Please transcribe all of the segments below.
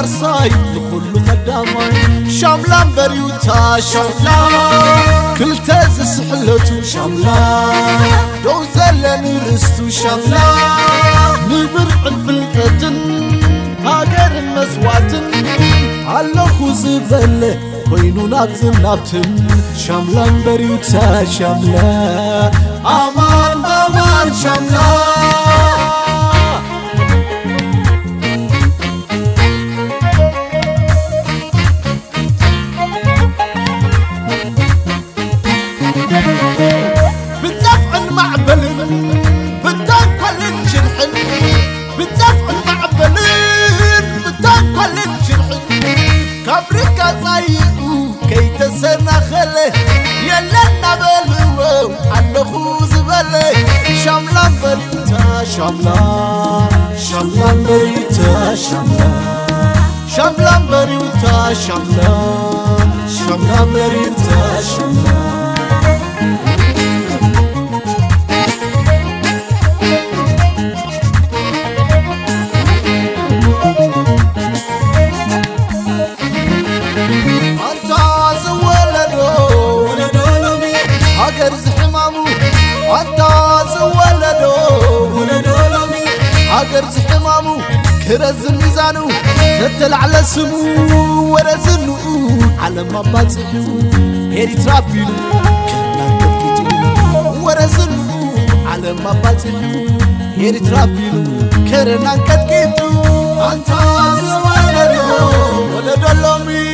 وارصاي لكل قدامي شاملان بريوتا شاملا كل تز سحلتو شاملا دوزلني رستو شاملا نبرع الفلقتن هاجر المسواتن على خوزبل وينو نابزم نابتن شاملان بريوتا شاملا امان بامان شاملا بتدفع المعبل بتاكل الجرحن بتدفع المعبل بتاكل الجرحن كبرك زيقو كي تسنخله يلنا بلو على خوز بله شاملان بريتا شاملان بريتا شاملان بريتا شاملان بريتا شاملان هاجر زحمامو كرز ميزانو تتل على سمو ورزنو على ما باصحو هيري ترابيلو كنا كتكتو ورزنو على ما باصحو هيري ترابيلو كنا كتكتو انت ولدلومي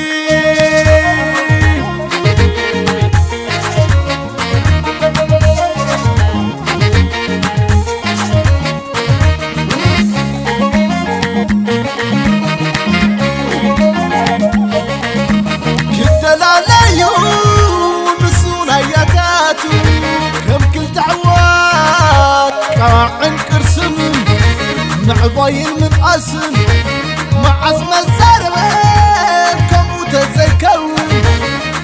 معباين من أسن مع عزم الزربة كمو تزكون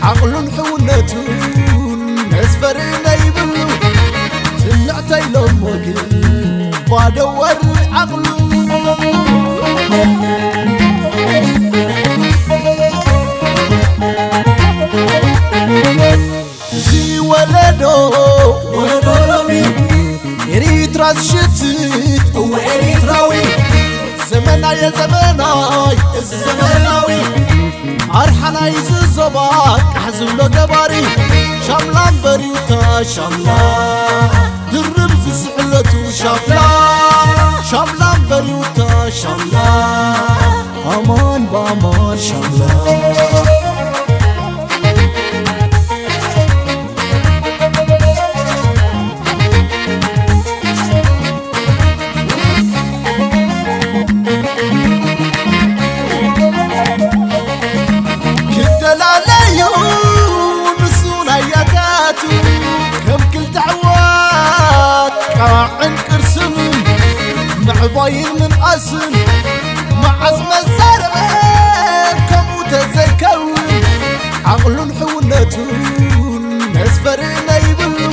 عقل حونتون نسفرنا يبلو سمعتي لهم وقل بادور عقل زي ولدو لمي يريد راس شتت هو إريتراوي زمناي زمناي الزمناوي أرحنا يززباك حزم له جباري شاملان بريوتا شاملا درب سحلتو شاملان بريوتا شاملا أمان بامان شاملا معباين من أسن مع عزم الزربة كمو تزكون عقل حونتون نسفرنا يبلو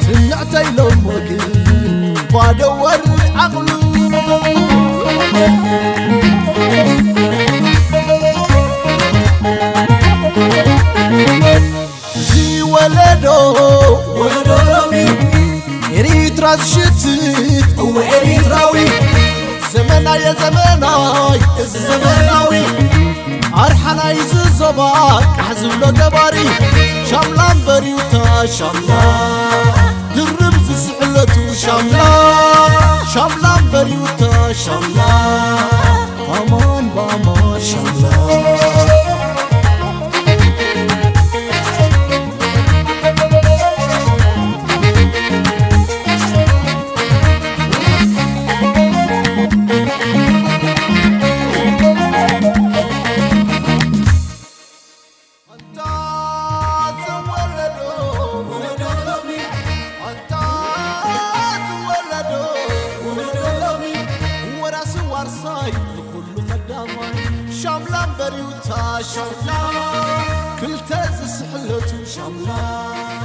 سمعتي لهم وقل بادور عقل زي ولدو لمي يريد راس شتت هو إريتراوي زمناي الزمناوي أرحنا يززباك حزم له جباري شاملان بريوتا شاملا درب سحلتو شاملان بريوتا شاملا أمان بامان شاملا شاملان بريوتا شاملا كل تز سحلتو شاملا